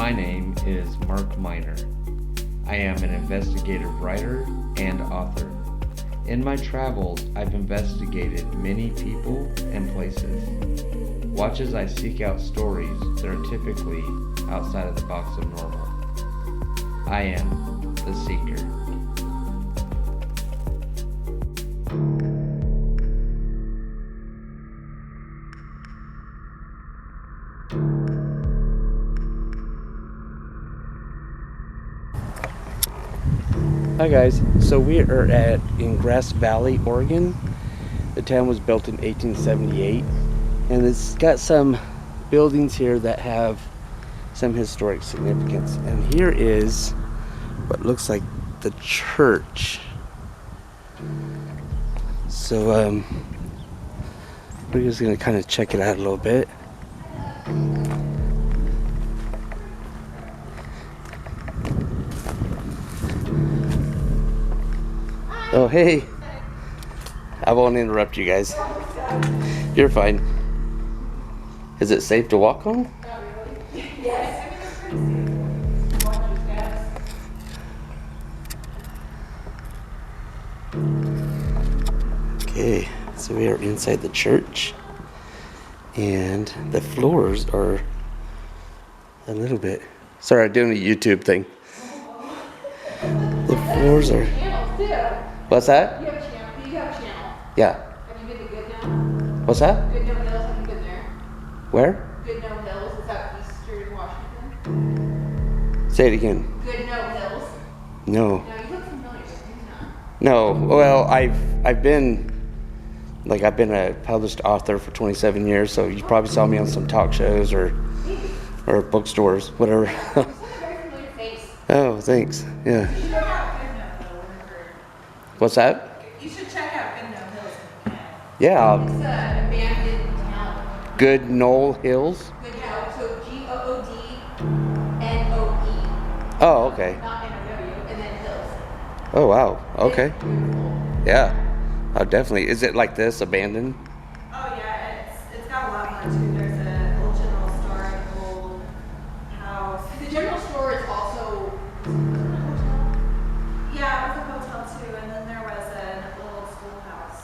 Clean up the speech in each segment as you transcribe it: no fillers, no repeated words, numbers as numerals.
My name is Mark Miner. I am an investigative writer and author. In my travels, I've investigated many people and places. Watch as I seek out stories that are typically outside of the box of normal. I am the Seeker. Hi guys, so we are in Grass Valley, Oregon. The town was built in 1878, and it's got some buildings here that have some historic significance. And here is what looks like the church. So we're just gonna kind of check it out a little bit. Oh, hey. I won't interrupt you guys. You're fine. Is it safe to walk home? Yes. Okay, so we are inside the church. And the floors are a little bit... Sorry, I'm doing a YouTube thing. The floors are... What's that? You have a channel. You have a channel. Yeah. Have you been to Goodnow? What's that? Goodnow Hills, have you been there? Where? Goodnow Hills, is that Eastern Washington? Say it again. Goodnow Hills? No. No, you look familiar, but you're not. No. Well, I've been a published author for 27 years, so you probably saw me on some talk shows or bookstores, whatever. You have a very familiar face. Oh, thanks. Yeah. You should check out Goodnow Hills. What's that? You should check out Goodnow Hills. Yeah. It's an abandoned town. Good Knoll Hills. Goodnow, so Goodnoe. Oh, okay. Not N-O-W, and then Hills. Oh, wow. Okay. It's beautiful. Yeah. Oh, definitely. Is it like this, abandoned? Oh yeah, it's got a lot more too. There's an old general store, an old house. The general store is also Yeah, it was a hotel too, and then there was an old schoolhouse.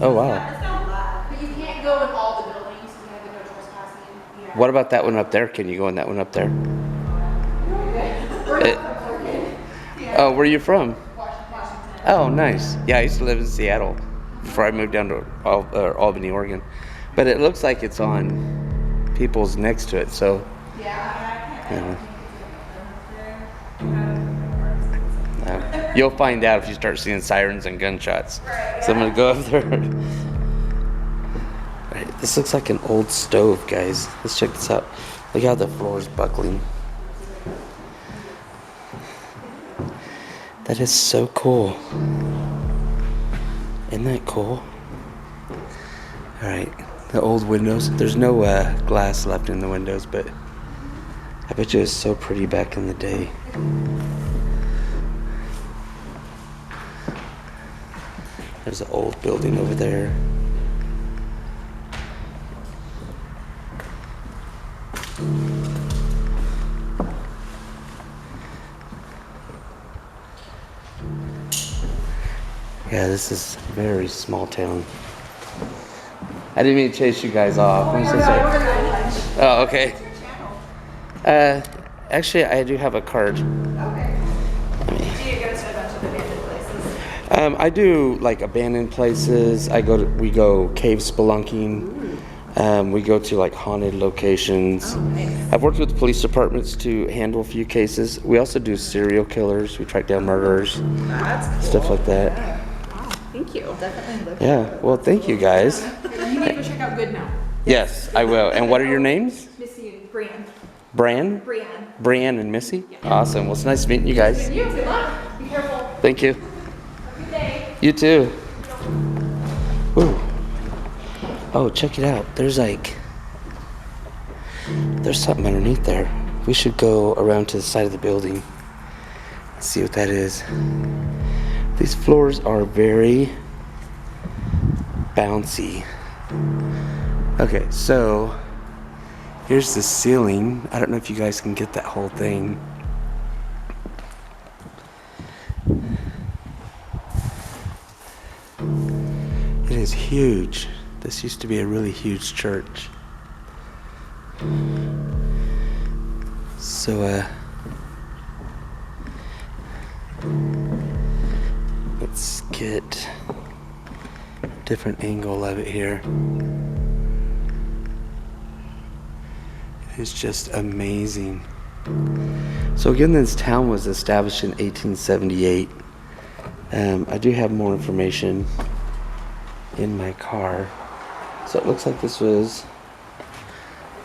Oh, wow. It's got a lot. but you can't go in all the buildings, you have to go trespassing. Yeah. What about that one up there? Can you go in that one up there? We're It- not from Oregon. Oh, where are you from? Washington. Oh, nice. Yeah, I used to live in Seattle before I moved down to Albany, Oregon. But it looks like it's on people's next to it, so... Yeah. You'll find out if you start seeing sirens and gunshots. So I'm gonna go up there. Alright, this looks like an old stove, guys. Let's check this out. Look how the floor is buckling. That is so cool. Isn't that cool? Alright, the old windows. There's no glass left in the windows, but I bet you it was so pretty back in the day. There's an old building over there. Yeah, this is a very small town. I didn't mean to chase you guys off. I'm so sorry. Oh, okay. Actually, I do have a card. Do you go to a bunch of abandoned places? I do like abandoned places. We go cave spelunking. We go to like haunted locations. I've worked with police departments to handle a few cases. We also do serial killers. We track down murderers, That's cool. stuff like that. Wow, thank you. Definitely look. Yeah. Well, thank you guys. You need to go check out Goodnow. Yes, I will. And what are your names? Missy and Brian. Bran? Brianne. Brianne and Missy? Awesome. Well, it's nice meeting you guys. You, good luck. Be careful. Thank you. Have a good day. You too. Ooh. Oh, check it out. There's something underneath there. We should go around to the side of the building and see what that is. These floors are very bouncy. Okay, so Here's the ceiling. I don't know if you guys can get that whole thing. It is huge. This used to be a really huge church. So, let's get a different angle of it here. It's just amazing. So again, this town was established in 1878. I do have more information in my car. So it looks like this was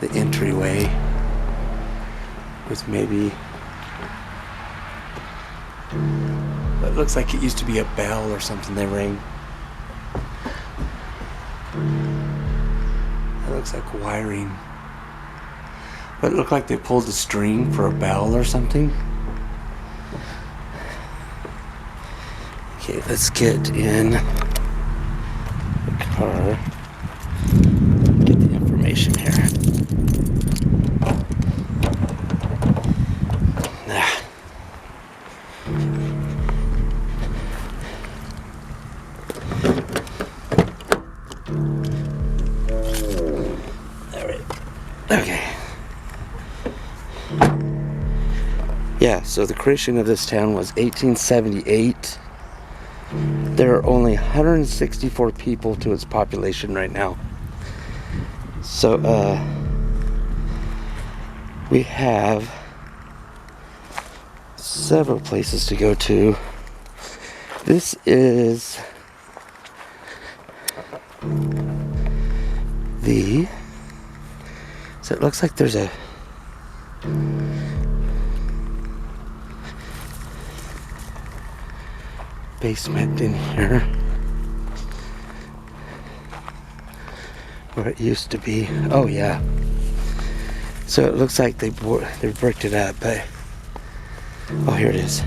the entryway with maybe, but it looks like it used to be a bell or something they rang. It looks like wiring. But it looked like they pulled the string for a bell or something. Okay, let's get in the car. Get the information here. Alright. Okay. Yeah, so the creation of this town was 1878. There are only 164 people to its population right now. So, we have several places to go to. This is so it looks like there's a basement in here where it used to be. Oh yeah. So it looks like they bricked it up, but oh, here it is.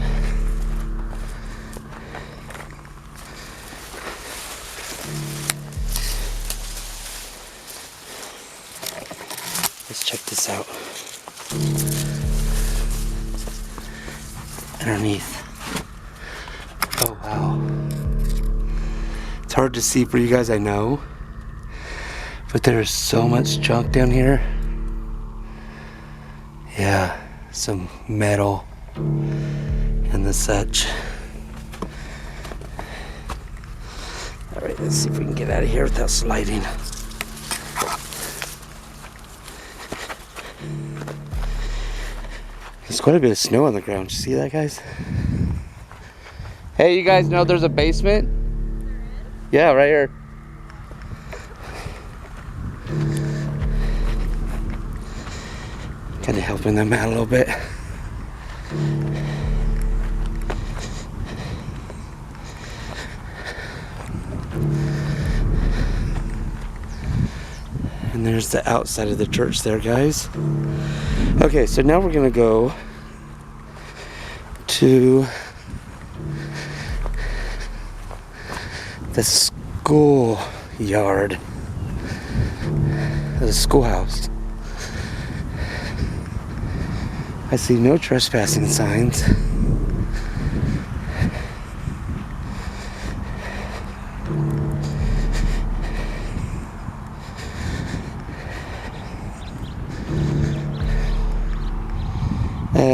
Let's check this out. Underneath. Oh wow. It's hard to see for you guys, I know. But there's so much junk down here. Yeah, some metal and the such. Alright, let's see if we can get out of here without sliding. There's quite a bit of snow on the ground. You see that, guys? Hey, you guys know there's a basement? Yeah, right here. Kind of helping them out a little bit. And there's the outside of the church there, guys. Okay, so now we're gonna go to the school yard, the schoolhouse. I see no trespassing signs.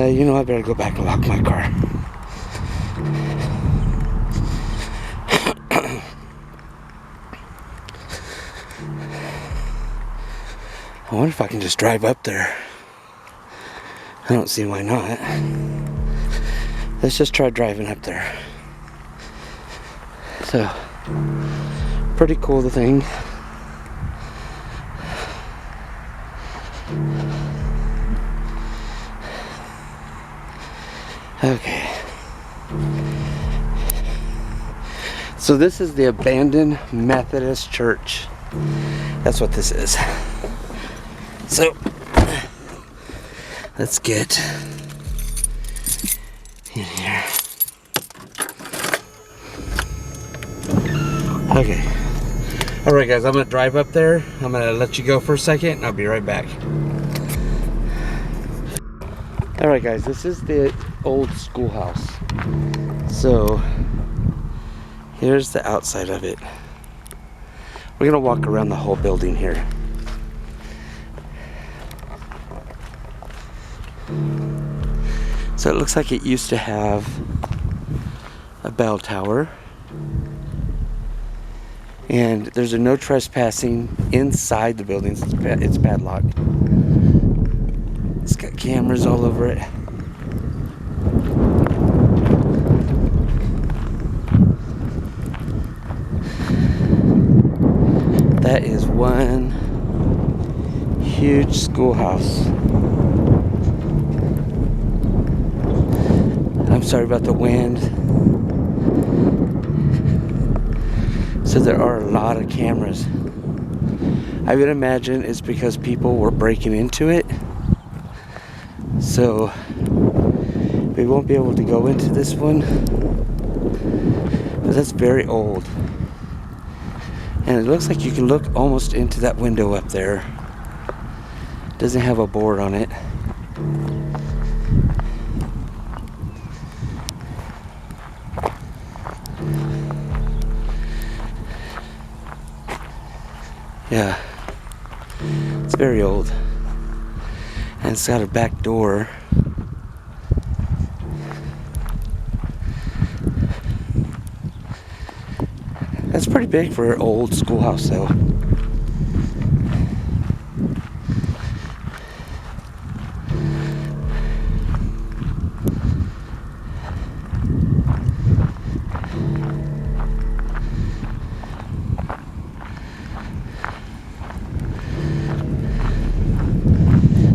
You know, I better go back and lock my car. I wonder if I can just drive up there. I don't see why not. Let's just try driving up there. So, pretty cool, the thing. Okay. So this is the abandoned Methodist church. That's what this is. So, let's get in here. Okay. Alright guys, I'm gonna drive up there. I'm gonna let you go for a second and I'll be right back. All right, guys, this is the old schoolhouse. So here's the outside of it. We're gonna walk around the whole building here. So it looks like it used to have a bell tower. And there's a no trespassing inside the buildings. It's padlocked. It's got cameras all over it. That is one huge schoolhouse. I'm sorry about the wind. So there are a lot of cameras. I would imagine it's because people were breaking into it. So we won't be able to go into this one. But that's very old. And it looks like you can look almost into that window up there. Doesn't have a board on it. Yeah, it's very old. And it's got a back door. That's pretty big for an old schoolhouse though.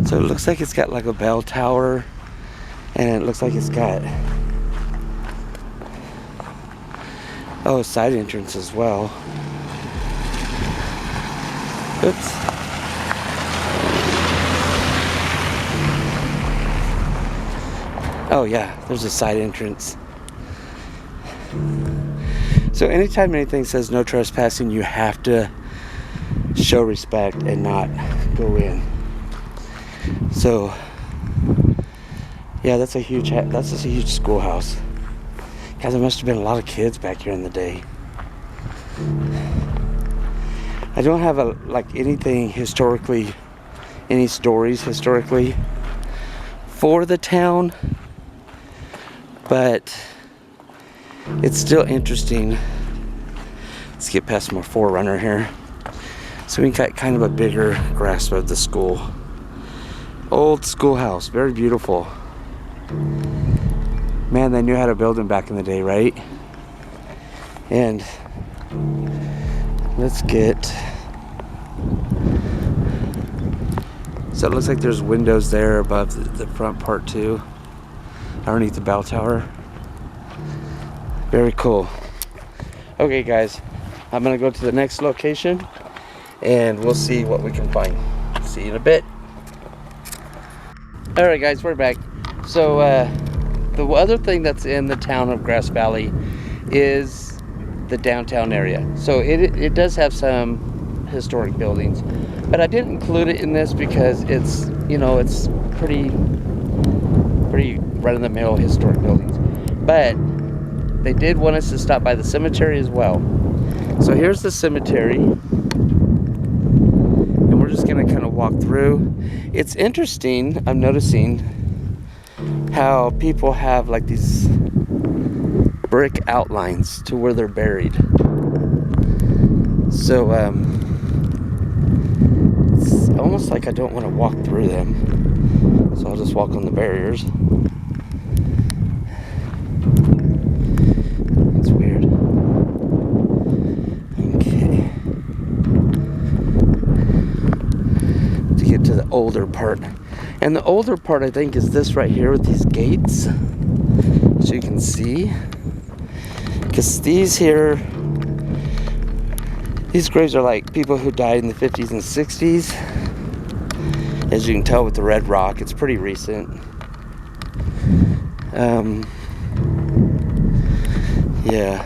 So it looks like it's got like a bell tower, and it looks like it's got a side entrance as well. Oops. Oh yeah, there's a side entrance. So anytime anything says no trespassing, you have to show respect and not go in. So yeah, that's a huge schoolhouse. Guys, there must have been a lot of kids back here in the day. I don't have anything historically, any stories historically for the town, but it's still interesting. Let's get past more Forerunner here, so we got kind of a bigger grasp of the school. Old schoolhouse, very beautiful. Man, they knew how to build them back in the day, right? And let's get... So it looks like there's windows there above the front part too, underneath the bell tower. Very cool. Okay guys, I'm gonna go to the next location and we'll see what we can find. See you in a bit. Alright guys, we're back. So the other thing that's in the town of Grass Valley is the downtown area. So it does have some historic buildings, but I didn't include it in this because it's, you know, it's pretty run-of-the-mill historic buildings. But they did want us to stop by the cemetery as well. So here's the cemetery. We're just gonna kind of walk through. It's interesting, I'm noticing how people have like these brick outlines to where they're buried. So it's almost like I don't want to walk through them, so I'll just walk on the barriers. It's weird. Okay. Get to the older part, and the older part I think is this right here with these gates, so you can see, because these graves are like people who died in the 50s and 60s. As you can tell with the red rock, it's pretty recent. Yeah,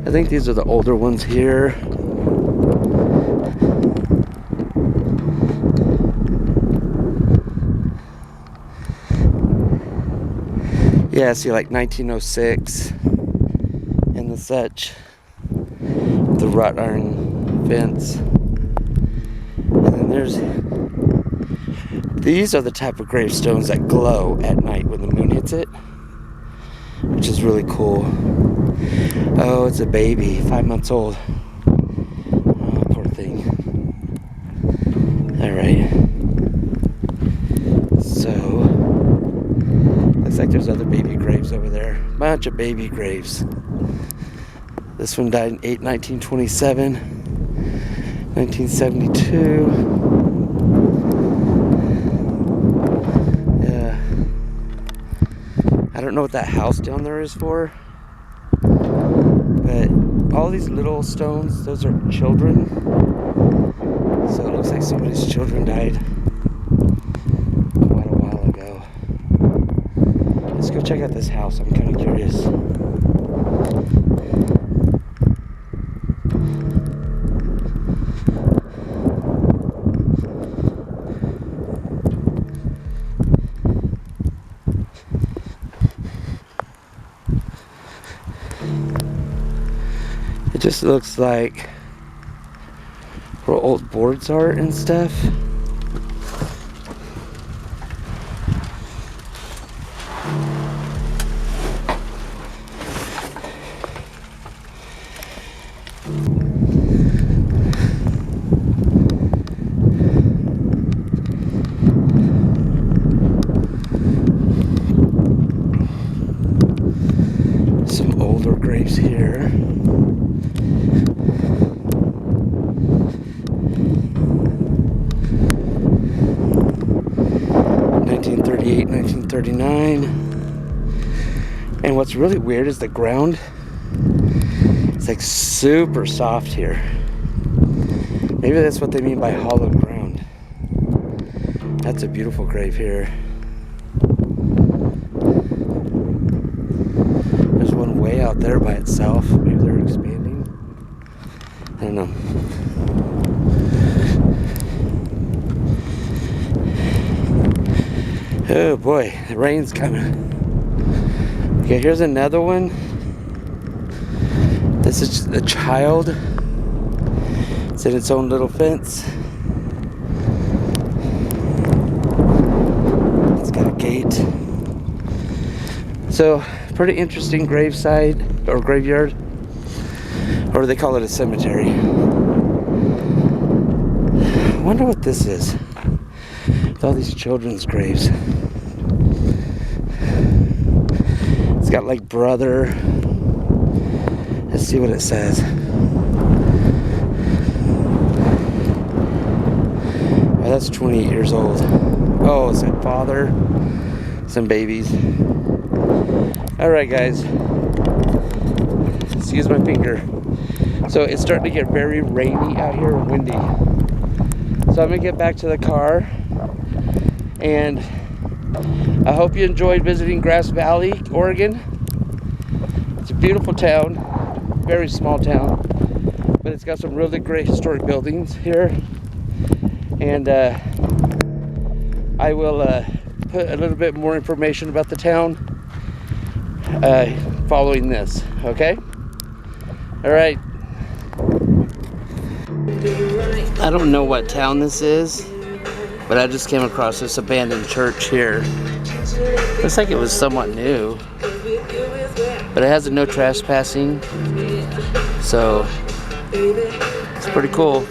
I think these are the older ones here. Yeah, see, like 1906 and the such. The wrought iron fence. And then there's... These are the type of gravestones that glow at night when the moon hits it, which is really cool. Oh, it's a baby, 5 months old. Oh, poor thing. Alright. So, looks like there's other baby graves over there. Bunch of baby graves. This one died in 1927, 1972. I don't know what that house down there is for, but all these little stones, those are children. So it looks like somebody's children died quite a while ago. Let's go check out this house. I'm kind of curious. It just looks like where old boards are and stuff. Some older graves here. 1938, 1939. And what's really weird is the ground. It's like super soft here. Maybe that's what they mean by hollow ground. That's a beautiful grave here. There's one way out there by itself. Maybe they're expanding. I don't know. Oh boy, the rain's coming. Okay, here's another one. This is a child. It's in its own little fence. It's got a gate. So, pretty interesting graveside or graveyard. Or they call it a cemetery. I wonder what this is. With all these children's graves. It's got like brother. Let's see what it says. Oh, that's 28 years old. Oh, it said father. Some babies. Alright guys. Excuse my finger. So it's starting to get very rainy out here and windy. So I'm gonna get back to the car. And I hope you enjoyed visiting Grass Valley, Oregon. It's a beautiful town, very small town, but it's got some really great historic buildings here. And I will put a little bit more information about the town following this, okay? All right. I don't know what town this is, but I just came across this abandoned church here. Looks like it was somewhat new, but it has a no trespassing, so it's pretty cool.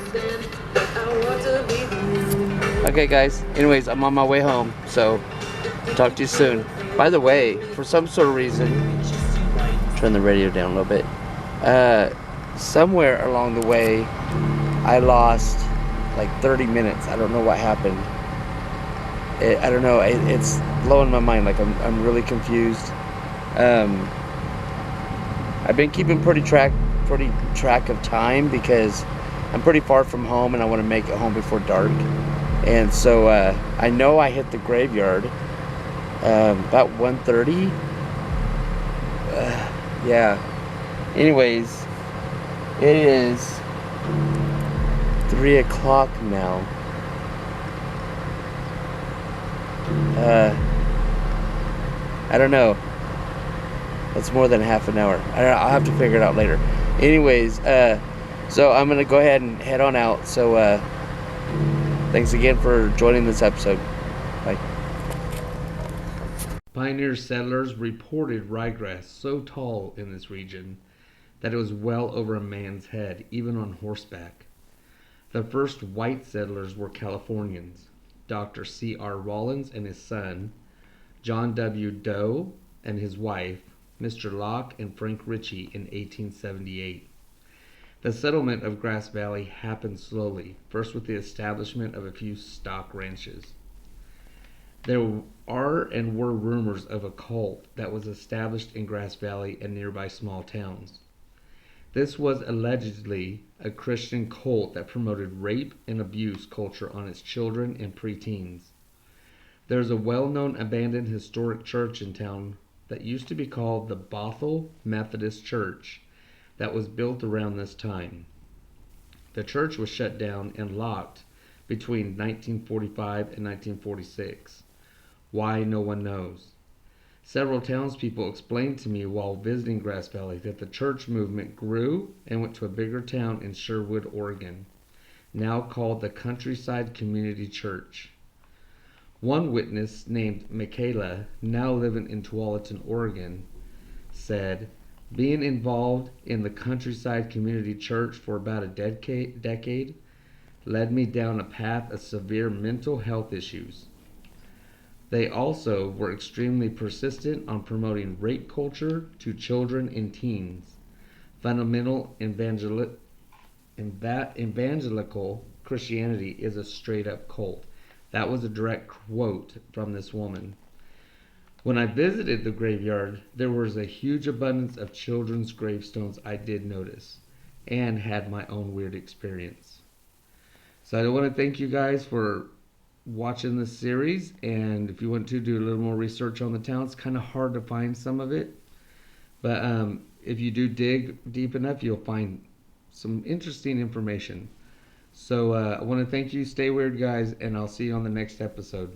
Okay guys, anyways, I'm on my way home, so talk to you soon. By the way, for some sort of reason, turn the radio down a little bit, somewhere along the way I lost like 30 minutes. I don't know what happened. I don't know, it's blowing my mind. Like I'm really confused. I've been keeping pretty track of time because I'm pretty far from home and I want to make it home before dark. And so I know I hit the graveyard about 1:30. Yeah. Anyways, it is 3 o'clock now. I don't know. That's more than half an hour. I'll have to figure it out later. Anyways, so I'm going to go ahead and head on out. So thanks again for joining this episode. Bye. Pioneer settlers reported ryegrass so tall in this region that it was well over a man's head, even on horseback. The first white settlers were Californians, Dr. C.R. Rollins and his son, John W. Doe and his wife, Mr. Locke and Frank Ritchie in 1878. The settlement of Grass Valley happened slowly, first with the establishment of a few stock ranches. There are and were rumors of a cult that was established in Grass Valley and nearby small towns. This was allegedly a Christian cult that promoted rape and abuse culture on its children and preteens. There is a well-known abandoned historic church in town that used to be called the Bothell Methodist Church that was built around this time. The church was shut down and locked between 1945 and 1946. Why, no one knows. Several townspeople explained to me while visiting Grass Valley that the church movement grew and went to a bigger town in Sherwood, Oregon, now called the Countryside Community Church. One witness named Michaela, now living in Tualatin, Oregon, said, "Being involved in the Countryside Community Church for about a decade led me down a path of severe mental health issues. They also were extremely persistent on promoting rape culture to children and teens. Fundamental evangelical Christianity is a straight-up cult." That was a direct quote from this woman. When I visited the graveyard, there was a huge abundance of children's gravestones I did notice, and had my own weird experience. So I want to thank you guys for watching this series, and if you want to do a little more research on the town, it's kind of hard to find some of it, but if you do dig deep enough, you'll find some interesting information. So I want to thank you. Stay weird, guys, and I'll see you on the next episode.